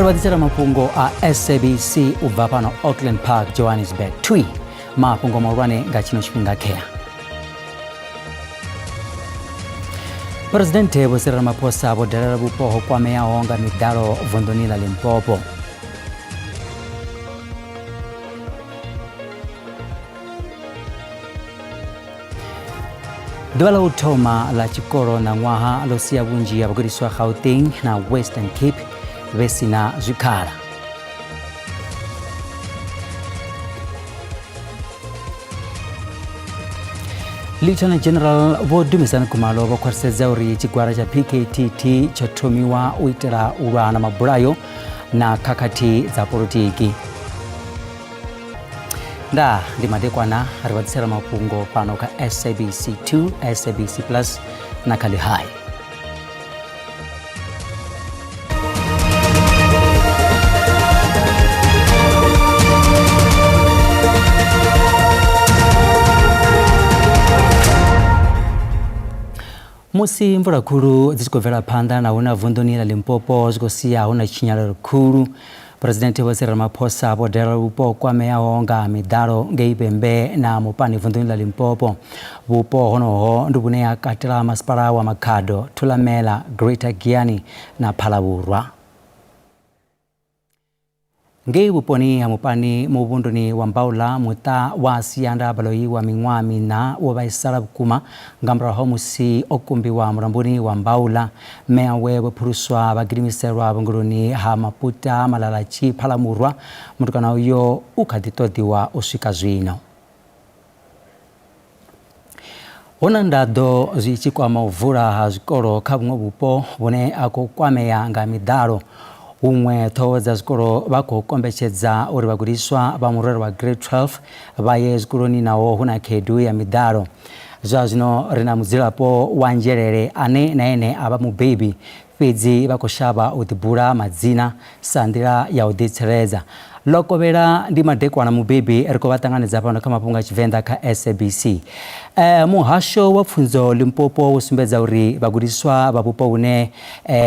Rivadizera mapungo a SABC ubva no Auckland Park, Johannesburg. Twi mapungo maurane ngachino chipinga kea. Presidente Cyril Ramaphosa aboderera bupoho kwa meya onga midaro Vondonila Limpopo. Dwala utoma la chikoro na ngwaha losia bunji ya baguriswa Gauteng na Western Cape vesina zvikara. Lieutenant General Vodumisana Kumalo vakwariseza uri chigwara cha PKTT chatomiwa uitira urwana maburayo na kakati za politiki. Nda ndimadekwana rivadisera mapungo pano ka SABC2, SABC Plus na Kali High. Musi mvura kuru zisikovera panda na una Vondonila Limpopo zikosia una chinyalero kuru. Presidente Cyril Ramaphosa aboderera bupo kwa meya onga midaro ngeibembe na mupani Vondonila Limpopo. Bupo honoho ndubune akatira masipala wa Makhado, Thulamela, Greater Giani na Phalaburwa. Ngei buponi ya mupani mubunduni wa Mbaula muta wa sianda baloi wa mingwami na wabaisara bukuma ngambra homusi okumbi wa murambuni wa Mbaula mea wewe puruswa bagirimiserwa abanguruni ha Maputa Malalachi Phalamurwa mutukana uyo ukaditodiwa ushika zwino. Ona ndado zichikwa mauvura ha zikoro kabungo bupo bone ako kwameya nga midaro. Umwe toza zikoro bako kombecheza uri baguriswa bamurero wa grade 12 baye zikoroni nawo huna kedu ya midaro. Zazino rina muzirapo wanjerere ane na ene abamu baby fedzi bakoshaba udibura mazina sandira ya uditsereza. Lokobera ndi madekwa na mubaby eriko batanganiza pano kama punga chivenda ka SABC. Muhasho wa Pfunzo Limpopo usumbedza uri baguriswa babupo une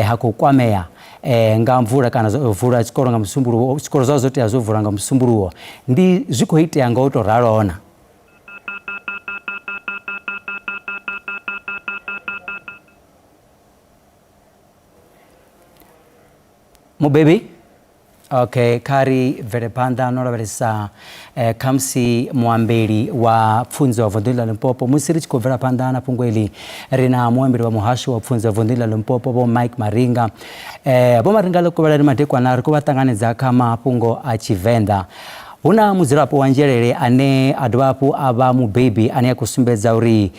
hakokwameya ngamvura kana vura chikoro nga msumburu chikoro zazo zote azovura nga msumburu ndi zvikoite yanga utorarona mubaby. Okay, kari verepanda nora veresa kamsi muamberi wa Pfunzo wa Vondonila Limpopo musiri chiko verepanda na pungweli rina muamberi wa muhasho wa Pfunzo wa Vondonila Limpopo bo Mike Maringa. Bo Maringa loko bala rimadekwa na riko batanganiza kama pungo achivenda. Una muzirapo wanjerere ane adwapo aba mu baby ane yakusumbedza uri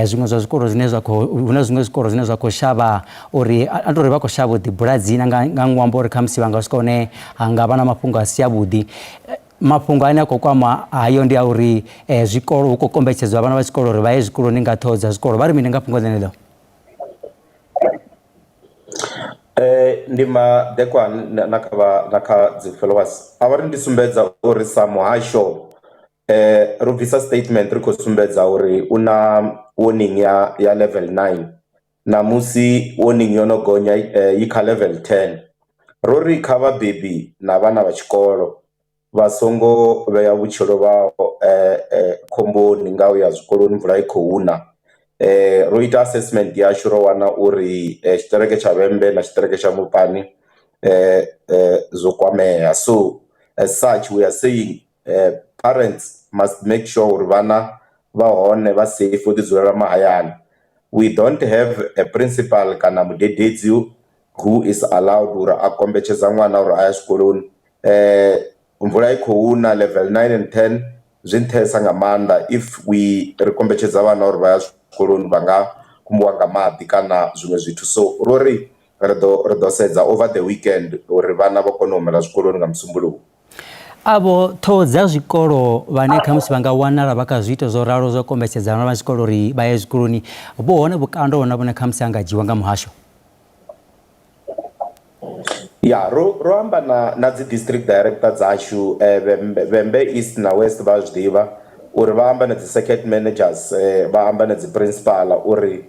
zimwe za zikoro zinezwa ko una zimwe zikoro zinezwa ko shaba uri andore bako shabo di Brazil ngangwambore kamsi banga sikone angabana mapungo asiyabudi mapungo ane akokwa ayo ndi uri zikoro uko kombechezwa abana ba zikoro uri baye zikoro ningatoza zikoro bari mine ngapungo zenelo. Ndima dekwa naka followers avari ndisumbedza uri samuhasho rubvisa statement riko sumbedza uri una warning ya level 9 namusi warning yonogonya yika level 10 rori kava baby na vana va xikolo vasongo veya vuchelo vao khomboni ngau ya zwikoloni mvula i khou na. Roita assessment ya shuro wana uri xitereke cha Vhembe na xitereke cha Mupani zokwameya. So as such we are saying parents must make sure uri vana va hone va safe uri dzulela mahayani. We don't have a principal kana mudededzi who is allowed uri a kombecheza n'wana uri aya xikoloni. Mvula i khou na level 9 and 10 zwinthesa nga maanḓa if we rikombechedza vana uri vaya koloni banga kumbuwa nga maḓi kana zwiṅwe zwithu. So rori redo sedza over the weekend uri vana vha kone u humela zwikoloni nga Musumbuluwo. Abo thodza zwikolo vane khamusi vanga wanala vaka zwiito zwo ralo zwo kombetshedza vana vha tshikolo uri vha ye zwikoloni vho hone vhukando hona vhone khamusi anga dzhiwa nga muhasho. Ya ro amba na dzi district director dzashu Vhembe East na West vha zwiḓivha uri vha amba na dzi circuit managers vha amba na dzi principal uri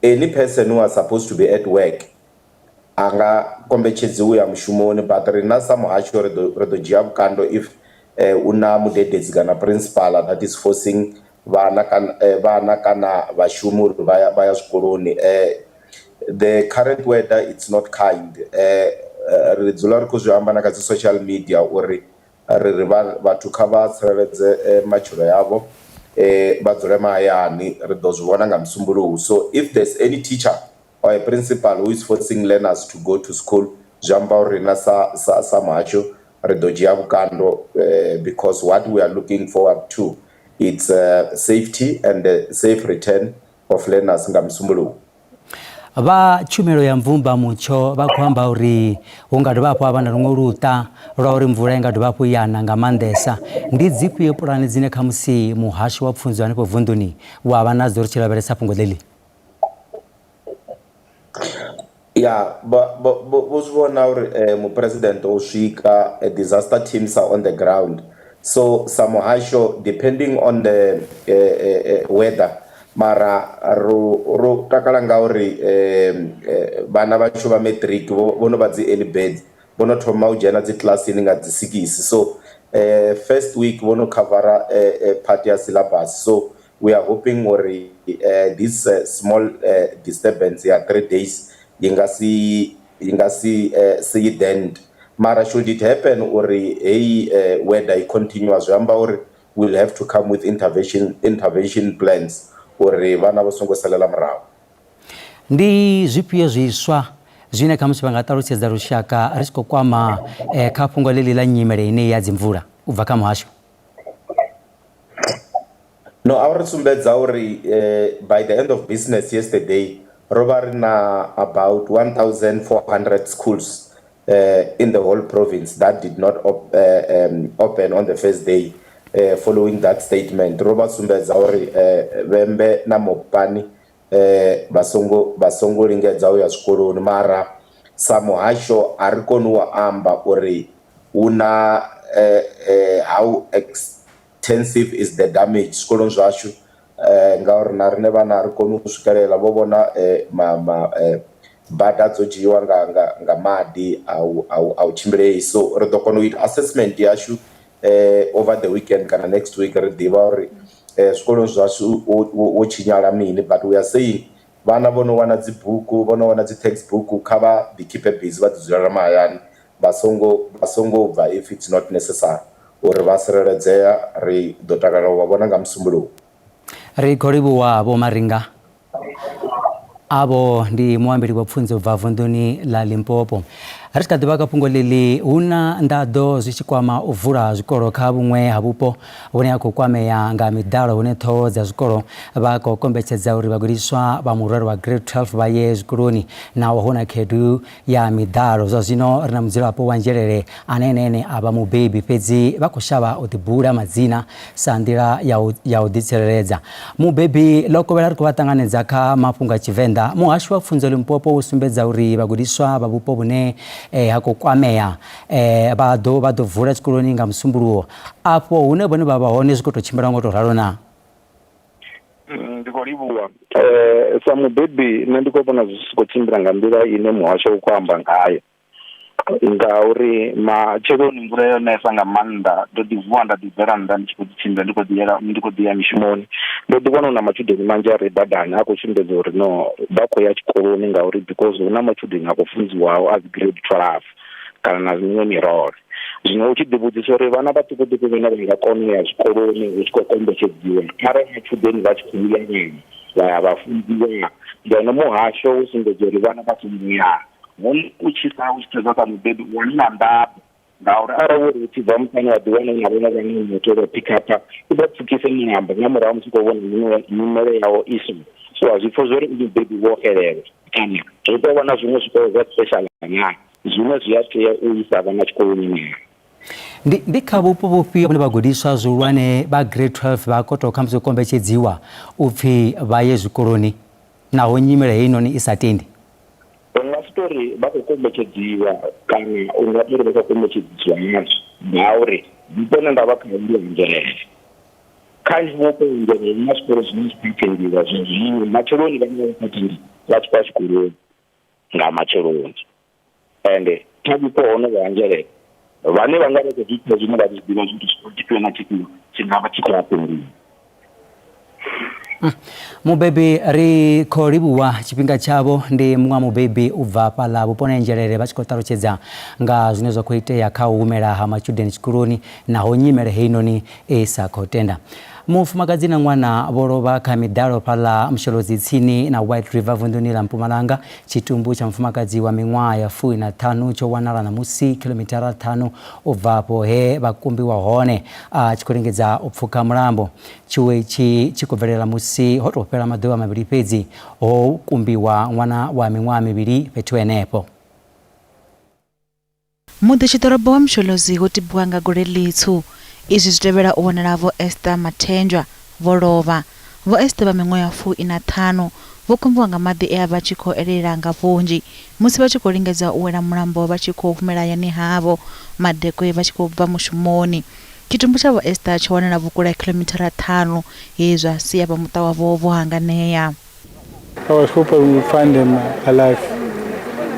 any person who are supposed to be at work anga kombetshedzi ya mushumoni, but rina sa muhasho ri ḓo dzhia vhukando if una mudededzi kana principal that is forcing vana kana vhashumi uri vha ya zwikoloni. The current weather, it's not kind. Ri dzula ri khou zwi amba na kha dzi social media uri ri vhathu kha vha tsireledze matshilo yavho, vha dzule mahayani, ri ḓo zwi vhona nga Musumbuluwo. So if there's any teacher or a principal who is forcing learners to go to school, zwi amba uri na sa muhasho ri ḓo dzhia vhukando, because what we are looking forward to, it's safety and safe return of learners nga Musumbuluwo. Vha tshumelo ya mvumba mutsho vha khou amba uri hu nga dovha hafhu havha na luṅwe luṱa lwa uri mvula i nga dovha hafhu yana nga maanḓesa. Ndi dzifhio pulani dzine kha musi muhasho wa pfunzo hanefho vunḓuni wa vha nadzo ri tshi lavhelesa fhungo ḽeḽi? Yeah, vho zwi vhona uri mupresident o swika, disaster teams are on the ground. So sa muhasho, depending on the weather, mara ro takala nga uri vhana vhashu vha matric vho no vha dzi early birds, vho no thoma u dzhena dzi classini nga dzi 6. So first week vho no covera part ya syllabus. So we are hoping uri this small disturbance ya 3 days yi nga si see the end. Mara should it happen uri hey weather I continue, zwi amba uri we'll have to come with intervention plans uri vhana vha songo salela murahu. Ndi zwifhio zwiswa zwine kha musi vha nga ṱalutshedza lushaka ri tshi khou kwama kha fhungo ḽeḽi ḽa nyimele ine ya dzi mvula u bva kha muhasho? No, a ri sumbedza uri by the end of business yesterday ro vha ri na about 1,400 schools in the whole province that did not open on the first day. Following that statement, ro vha sumbedza uri Vhembe na Mopani vha songo lingedza u ya zwikoloni, mara sa muhasho a ri koni u amba uri una how extensive is the damage zwikoloni zwashu, ngauri na riṋe vhana ri koni u swikelela vho vhona bada dzo dzhiiwa nga maḓi a u tshimbilei. So ri ḓo kona u ita assessment yashu over the weekend kana next week, ri ḓivha uri zwikoloni zwashu wo tshinyala mini, but we are saying vhana vho no wana dzi buku, vho no wana dzi textbook, kha vha ḓi keep busy, vha ḓi dzulela mahayani, vha songo bva if it's not necessary, uri vha tsireledzea. Ri ḓo takalela u vha vhona nga Musumbuluwo. Ri khou livhuwa Vho Maringa. Avo ndi muambeli wa pfunzo u bva vunḓuni ḽa Limpopo. Ri tshi kha ḓivha kha fhungo ḽiḽi hu na nḓaḓo zwi tshi kwama u vula zwikolo kha vhuṅwe ha vhupo vhune ha khou kwamea nga miḓalo, hune ṱhoho dza zwikolo vha khou kombetshedza uri vhagudiswa vha murero wa grade 12 vha ye zwikoloni, naho hu na khaedu ya miḓalo. Zwa zwino ri na mudzulapo wa Nzhelele ane ene a vha mubebi, fhedzi vha khou shavha u ḓibula madzina sa nḓila ya u ḓitsireledza. Mubebi Lokovhela ri khou vha ṱanganedza kha mafhungo a Tshivenḓa. Muhasho wa pfunzo Limpopo u sumbedza uri vhagudiswa vha vhupo vhune ha khou kwamea vha ḓo vula tshikoloni nga Musumbuluwo. Afho hune vhone vha vha hone zwi khou tou tshimbila ngo tou ralo na? Ndi khou livhuwa sa mubebi, nṋe ndi khou vhona zwi si khou tshimbila nga nḓila ine muhasho u khou amba ngayo, ngauri matsheloni mvula yo nesa nga maanḓa. Ndo ḓi vuwa nda ḓi bvela nnḓa ndi tshi khou ḓi tshimbila ndi khou ḓi ya mishumoni, ndo ḓi vhona hu na matshudeni manzhi a re badani a khou sumbedza uri no vha khou ya tshikoloni, ngauri because hu na matshudeni a khou funziwaho a dzi grade 12 kana na miṅwe mirole. Zwino u tshi ḓivhudzisa uri vhana vhaṱukuṱuku vhane vha nga kona u ya zwikoloni hu tshi khou kombetshedziwa, arali matshudeni vha tshi khou ya vha ya vha funziwa, ngeno muhasho u sumbedza uri vhana vha songo ya. U tshi sedza sa mubebi u na nḓaḓo, ngauri arali uri u tshi bva muṱani wa ḓiwana na vhona vhane moto wa pick up u ḓo pfukise miamba nga murahu musi khou vhona nyimele yawo i so. So a zwi pfha zwo ri mubebi wo xelela kana ri ḓo vhona zwiṅwe zwikolo zwa special nyana zwine zwi a tea u isa vhana tshikoloni nyana. Ndi kha vhupo vhufhio vhune vhagudiswa zwihulwane vha grade 12 vha koto kha musi u kombetshedziwa u pfhi vha ye zwikoloni naho nyimele heinoni i sa tendi? Unga story vha khou kombetshedziwa kana unga tori vha khou kombetshedziwa nazwo, ngauri vhuponi nda vha kha ndi Nzhelele. Kanzhi vhupo Nzhelele na zwikolo zwine zwi tendiwa zwino matsheloni vhane vha tendi vha tshi khou tshikoloni nga matsheloni. ende tabiko ono vanjere vane vanga vha zwithu zwine vha zwiḓivha zwithu tshifhinga tshingavha tshi khou apeli. Mubebi ri khou livhuwa tshifhinga tshavho ndi muṅwe mubebi u bva fhaḽa vhuponi ha Nzhelele vha tshi khou ṱalutshedza nga zwine zwa khou itea kha u humela ha matshudeni tshikoloni naho nyimele heinoni i sa khou tenda. Mufumakadzi na ṅwana vho lovha kha miḓalo fhaḽa Msholodzi tsini na White River vunḓuni ḽa Mpumalanga. Tshitumbu tsha mufumakadzi wa miṅwaha ya 15 tsho wanala ṋamusi kilomithara 5 u bva afho he vha kumbiwa hone a tshi khou lingedza u pfukha mulambo. Tshiwo itshi tshi khou bvelela musi ho tou fhela maḓuvha mavhili fhedzi ho kumbiwa ṅwana wa miṅwaha mivhili fhethu henefho. Muḓitshidorobo wa Msholodzi wo tibiwa nga gole ḽitswu. Izwi zwi tevhela u wanala Vho Esther Mathenjwa vho lovha. Vho Esther vha miṅwaha ya 15 vho kumbiwa nga maḓi e a vha tshi khou elela nga vhunzhi musi vha tshi khou lingedza u wela mulambo vha tshi khou humela hayani havho madekwe vha tshi khou bva mushumoni. Tshitumbu tsha Vho Esther tsho wanala vhukule ha kilomithara 5 he zwa sia vha muṱa wavho vho hanganea. I was hoping we would find them alive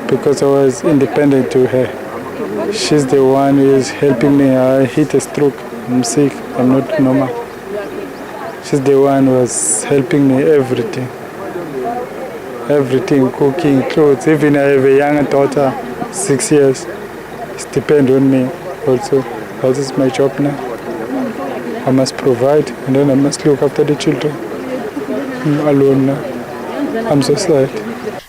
because I was independent to her. She's the one who is helping me. I hit a stroke. I'm sick. I'm not normal. She's the one who was helping me everything. Everything, cooking, clothes. Even I have a younger daughter, 6 years. It's depend on me also. This is my job now. I must provide and then I must look after the children. I'm alone now. I'm so sad.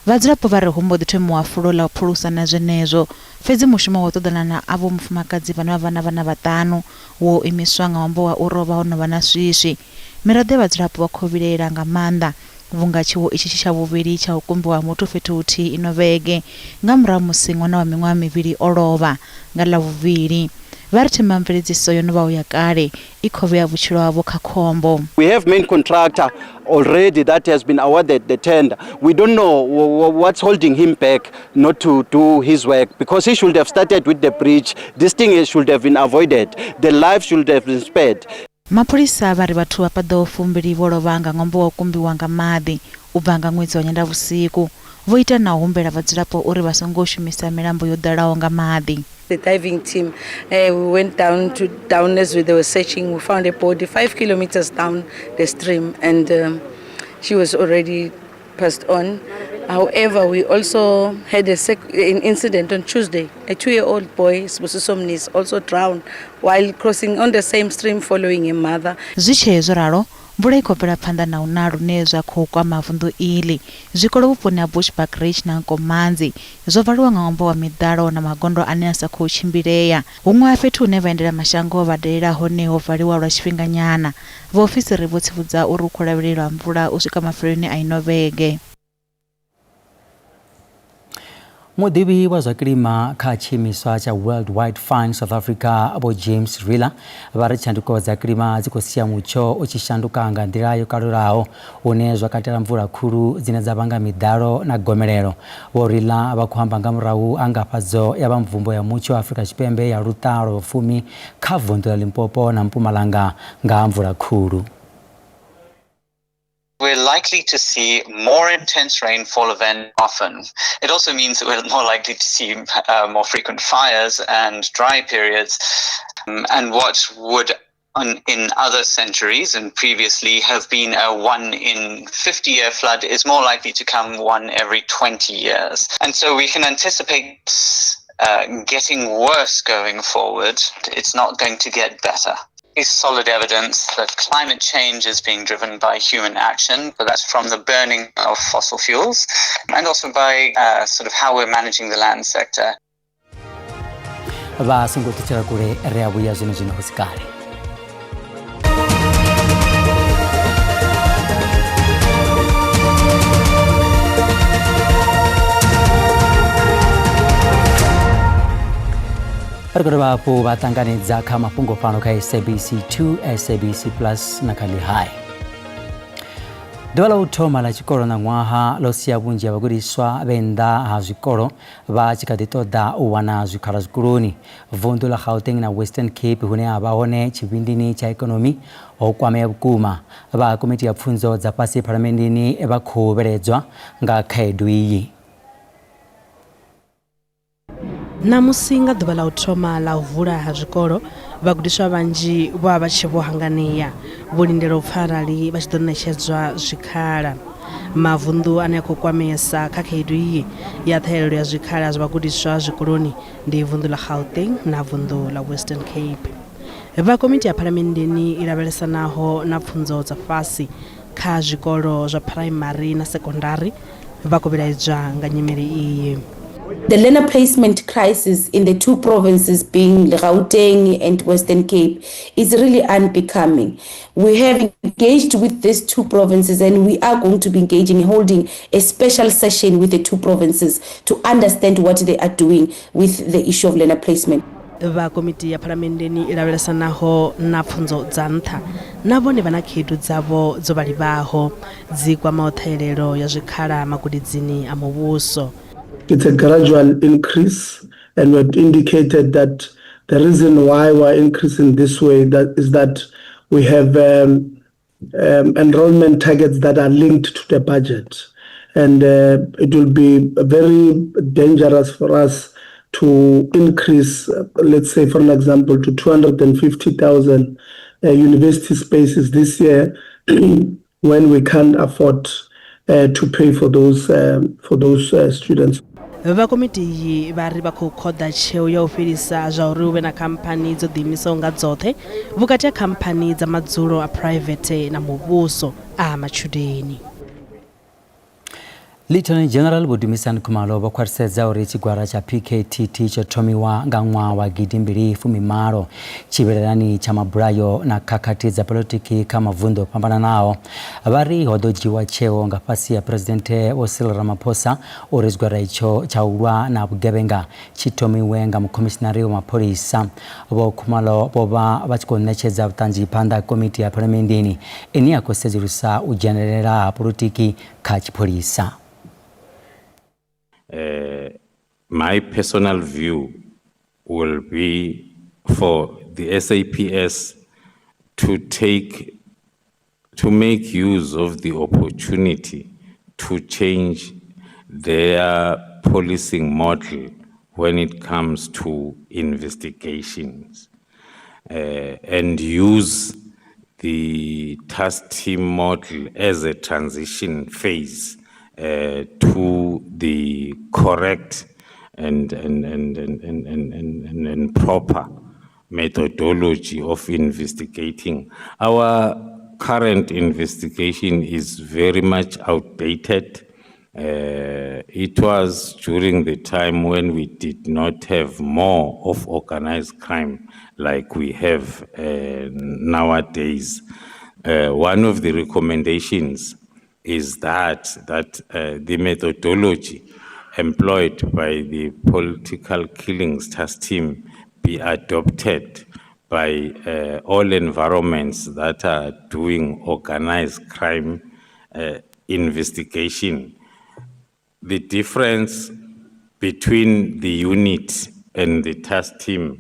Vhadzulapo vha ri humbo ḓi thomiwa fulo ḽa u phulusa na zwenezwo fhedzi mushumo wa u ṱoḓana na avho mufumakadzi vhane vha vha na vhana vhaṱanu wo imiswa nga ṅwambo wa u rovha ho no vha na swiswi. Miraḓo ya vhadzulapo vha khou vhilela nga maanḓa vhunga tshiwo itshi tshi tsha vhuvhili tsha u kumbiwa muthu fhethu huthihi ino vhege nga murahu musi ṅwana wa miṅwaha mivhili o lovha nga ḽavhuvhili. Vha ri thema mveledziso yo no vha ya kale I khou vhea vhutshilo havho kha khombo. We have main contractor already that has been awarded the tender. We don't know what's holding him back not to do his work because he should have started with the bridge. This thing should have been avoided. The life should have been spared. Mapholisa vha ri vhathu vha paḓaho 2 vho lovha nga ṅwambo wa u kumbiwa nga maḓi u bva nga ṅwedzi wa Nyendavhusiku. Vho ita na u humbela vhadzulapo uri vha songo shumisa milambo yo ḓalaho nga maḓi. The diving team, we went down as they were searching. We found a body 5 kilometers down the stream, and she was already passed on. However, we also had an incident on Tuesday. A 2-year-old boy, Somnis, also drowned while crossing on the same stream following a mother. Mvula I khou bvela phanḓa na u na lune zwa khou kwama vunḓu iḽi. Zwikolo vhuponi ha Bushbuck Ridge na Nkomanzi zwo valiwa nga ṅwambo wa miḓalo na magondo ane a sa khou tshimbilea. Huṅwe ha fhethu hune vhaendela mashango vha dalela hone ho valiwa lwa tshifhinga nyana. Vhaofisiri vho tsivhudza uri hu khou lavhelelwa mvula u swika mafheloni a ino vhege. Muḓivhi wa zwa kilima kha tshiimiswa tsha World Wide Fund South Africa Vho James Riller vha ri tshanduko dza kilima dzi khou sia mutsho u tshi shanduka nga nḓila yo kalulaho hune zwa katela mvula khulu dzine dza vhanga miḓalo na gomelelo. Vho Riller vha khou amba nga murahu a ngafhadzo ya vha mvumbo ya mutsho Afrika Tshipembe ya luṱa lwa vhufumi kha vunḓu ḽa Limpopo na Mpumalanga nga mvula khulu. We're likely to see more intense rainfall than often. It also means that we're more likely to see more frequent fires and dry periods. And what would in other centuries and previously have been a 1 in 50-year flood is more likely to come 1 every 20 years. And so we can anticipate getting worse going forward. It's not going to get better. Is solid evidence that climate change is being driven by human action, but that's from the burning of fossil fuels and also by sort of how we're managing the land sector. Vasungutichera kule reabuya zino husikari. Arikorobapo batanganidza kha mafhungo pano kha SABC 2, SABC Plus na kha Lihai. Ḓuvha ḽa u thoma ḽa tshikolo na ṅwaha ḽo sia vhunzhi ha vhagudiswa vhe nnḓa ha zwikolo vha tshi kha ḓi ṱoḓa u wana zwikhala zwikoloni. Vunḓu ḽa Gauteng na Western Cape hune ha vha hone tshivhindini tsha ikonomi ho kwamea vhukuma. Vha komiti ya pfunzo dza fhasi phalamenndini vha khou vheledzwa nga khaedu iyi. Namusi nga ḓuvha ḽa u thoma ḽa u vula ha zwikolo vhagudiswa vhanzhi vha vha tshi vho hanganea vho lindela u pfa arali vha tshi ḓo ṋetshedzwa zwikhala. Mavunḓu ane a khou kwameesa kha khaedu iyi ya ṱhahelelo ya zwikhala zwa vhagudiswa zwikoloni ndi vunḓu ḽa Gauteng na vunḓu ḽa Western Cape. Vha komiti ya phalamenndeni i lavhelesanaho na pfunzo dza fhasi kha zwikolo zwa phuraimari na sekondari vha khou vhilaedzwa nga nyimele iyi. The learner placement crisis in the two provinces being Gauteng and Western Cape is really unbecoming. We have engaged with these two provinces and we are going to be engaging, holding a special session with the two provinces to understand what they are doing with the issue of learner placement. Vha komiti ya phalamenndeni i lavhelesanaho na pfunzo dza nṱha na vhone vha na khaedu dzavho dzo vhalivhaho dzi kwamaho ṱhahelelo ya zwikhala magudidzini a muvhuso. It's a gradual increase, and we've indicated that the reason why we're increasing this way is that we have enrollment targets that are linked to the budget, and it will be very dangerous for us to increase, let's say, for an example, to 250,000 university spaces this year when we can't afford to pay for those students. Vha komiti iyi vha ri vha khou khoḓa tsheo ya u fhelisa zwa uri hu vhe na khamphani dzo ḓiimisaho nga dzoṱhe vhukati ha khamphani dza madzulo a private na muvhuso a matshudeni. Lieutenant General Vho Dumisani Khumalo vho khwaṱhisedza uri tshigwara tsha PKTT tsho thomiwa nga ṅwaha wa 2018 tshivhilelani tsha mabulayo na khakhathi dza polotiki kha mavunḓu o fhambananaho. Vha ri ho ḓo dzhiwa tsheo nga fhasi ya Presidente Vho Cyril Ramaphosa uri tshigwara itsho tsha u lwa na vhugevhenga tshi thomiwe nga mukhomishinari wa mapholisa. Vho Khumalo vho vha vha tshi khou ṋetshedza vhuṱanzi phanḓa ha komiti ya phalamenndeni ine ya khou sedzulusa u dzhenelela ha polotiki kha tshipholisa. My personal view will be for the SAPS to make use of the opportunity to change their policing model when it comes to investigations and use the task team model as a transition phase to the correct and proper methodology of investigating. Our current investigation is very much outdated. It was during the time when we did not have more of organized crime like we have nowadays. One of the recommendations is that the methodology employed by the political killings task team be adopted by all environments that are doing organized crime investigation. The difference between the unit and the task team.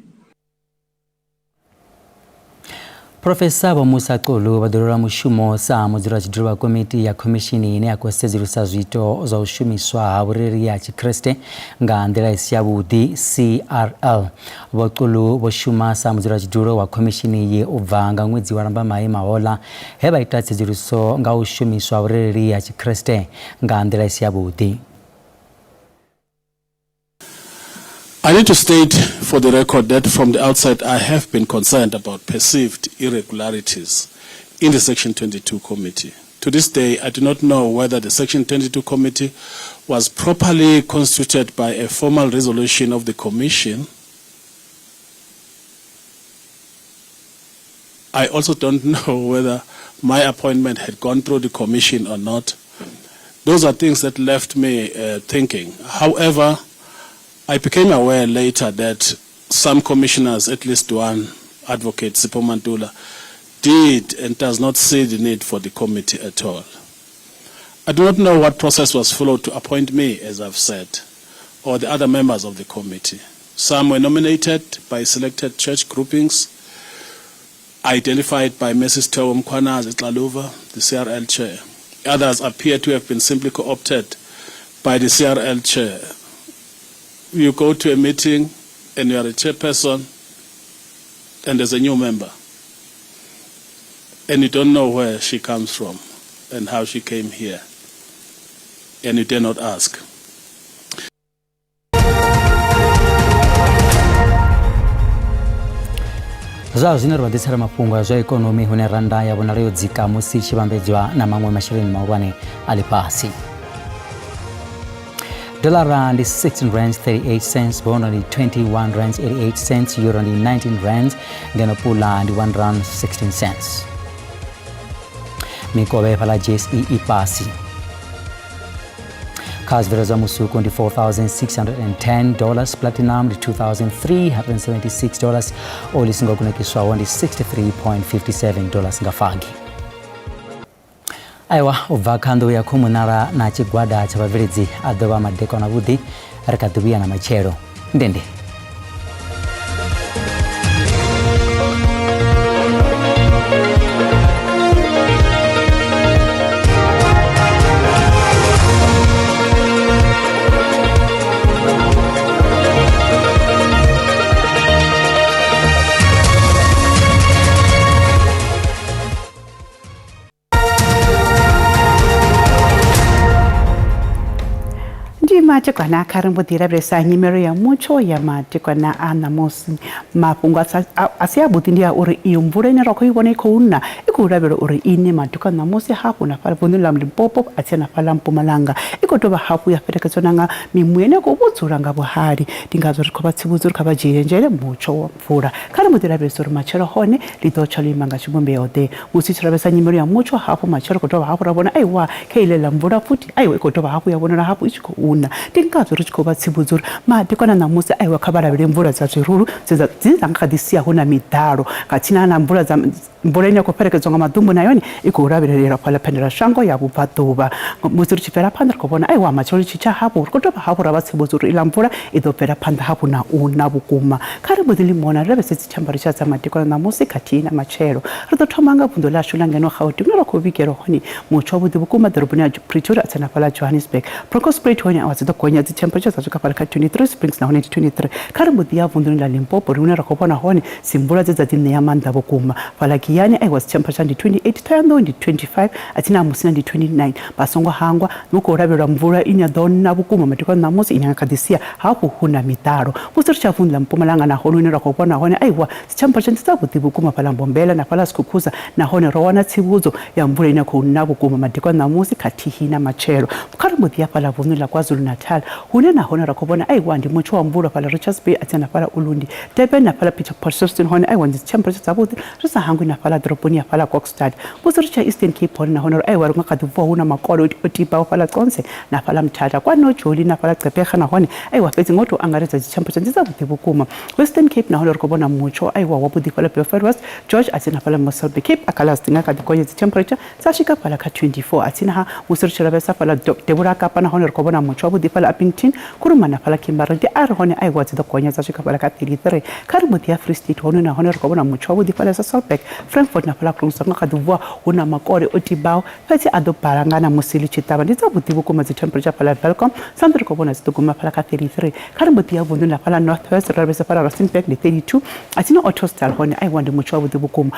Profesa Vho Musa Xulu vha ḓo mushumo sa mudzulatshidulo wa komiti ya khomishini ine ya khou sedzulusa zwiito zwa u shumiswa ha vhurereli ha Tshikhriste nga nḓila i si yavhuḓi CRL. Vho Xulu vho shuma sa mudzulatshidulo wa khomishini iyi u bva nga ṅwedzi wa Lambamai mahoḽa he vha ita tsedzuluso nga u shumiswa vhurereli ha Tshikhriste nga nḓila i si yavhuḓi. I need to state for the record that from the outset I have been concerned about perceived irregularities in the Section 22 Committee. To this day, I do not know whether the Section 22 Committee was properly constituted by a formal resolution of the Commission. I also don't know whether my appointment had gone through the Commission or not. Those are things that left me thinking. However, I became aware later that some commissioners, at least one, Advocate Sipho Mantula, did and does not see the need for the committee at all. I do not know what process was followed to appoint me, as I've said, or the other members of the committee. Some were nominated by selected church groupings, identified by Mrs. Tewo Mkhwanazi Xaluva, the CRL chair. Others appear to have been simply co-opted by the CRL chair. you go to a meeting and you are a chairperson and there's a new member and you don't know where she comes from and how she came here and you dare not ask. Zao zine rwadisira mafungwa ya zwa ekonomi hune randa ya bonareo dzika musi chibambedzwa na mamwe mashirini maurwane alipasi. Dollar rand is 16 rands 38 cents, bond on 21 rands 88 cents, euro on 19 rands, ngeno pula and 1 rand 16 cents. Mikobe pala JSE ipasi. Cars viraza musuku ndi $4,610, platinum ndi $2,376, oil singo kunekiswa ndi $63.57 ngafagi. Aiwa ubva khando ya kumunara na chigwada cha vaviridzi adova madeko na vudhi rikadubia na machero ndende. Matikwana karimbudira bresa nyimero ya mucho ya matikwana anamosi mapunga asiabuti ndia uri iumbure ni roko ibone ikouna ikurabero uri ine matikwana mosi hapu na pala bundu lamli popo atina pala Mpumalanga ikotoba hapu ya ferekazonanga mimwene kubudzuranga buhari tingazo rikoba tsibuzuru kabajirenjere mucho wa mvura karimbudira bresa machero hone lidocha limanga chibombe ode musitira bresa nyimero ya mucho hapu machero kotoba hapu rabona aiwa keilela mvura futi aiwa ikotoba hapu ya bona hapu ichiko una tingazo richikoba tsibuzuru matikwana namusi aiwa kabarabire mvura za zviruru zizangakadisia hona midaro katina na mvura za mvura ine kuperekezwa nga madumbu nayoni ikurabirira pala pendera shango ya bupatuba muzuru chipera panda kubona aiwa machori chicha hapo kutoba hapo rabatsibuzuru ila mvura idopera panda hapo na una bukuma karibu dilimona rebese chambari cha matikwana namusi katina machero ritotomanga bundo la shulangeno khauti ngero kubikero honi mucho budi bukuma darubuni ya Pretoria atana pala Johannesburg Procospray honi awazida konya temperatures azuka pala 23 Springs na honi 23 karibu dia bundo la Limpopo runa rakopona honi simbura zeza dine ya manda bukuma pala yani I was temperature ndi 28 tayando ndi 25 atina musina ndi 29 basongo hangwa nuko rabira mvura inya donna bukuma matikwana namusi inyakadisia hapo huna mitaro busircha vundla Mpumalanga na hono nira kopona hone aiwa temperature nditabuti bukuma pala Mbombela na pala Skukuza na hone rawana tsibuzo ya mvura ina ko nabukuma matikwana namusi katihina machero karibu dia pala vunula KwaZulu Natal hune na hone rakopona aiwa ndi mucho wa mvura pala Richards Bay atina pala Ulundi Durban na pala Peter Persistent hone aiwa ndi temperature tabuti risa hangu na pala droponi ya pala Kokstad busircha Eastern Cape na hone aiwa ngakaduvwa una makolo otipa pala Konse na pala Mthatha kwa no Joli na pala Gqeberha na hone aiwa fetsi ngoto angareza temperature ndizabuti bukuma Western Cape na hone rakopona mucho aiwa wabudi pala Beaufort West George atina pala Mosselbaai Cape akala stinga kadikonye temperature sashika pala ka 24 atina ha busircha rabesa pala Debora Kapa na hone rakopona mucho wabudi pala Appington kuruma na pala Kimberley di ar hone aiwa zidakonye sashika pala ka 33 karibu dia Free State hone na hone rakopona mucho wabudi pala Sasolburg Frankfurt na pala Kroonsanga kaduvwa una makore otibao fetsi adoparangana musili chitaba ndizabuti bukuma temperature pala Welcome sandri kopona ziduguma pala ka 33 karibu dia vundu na pala Northwest rabesa pala Rustenburg ni 32 atina Ottosdal hone aiwa ndi mucho wabudi bukuma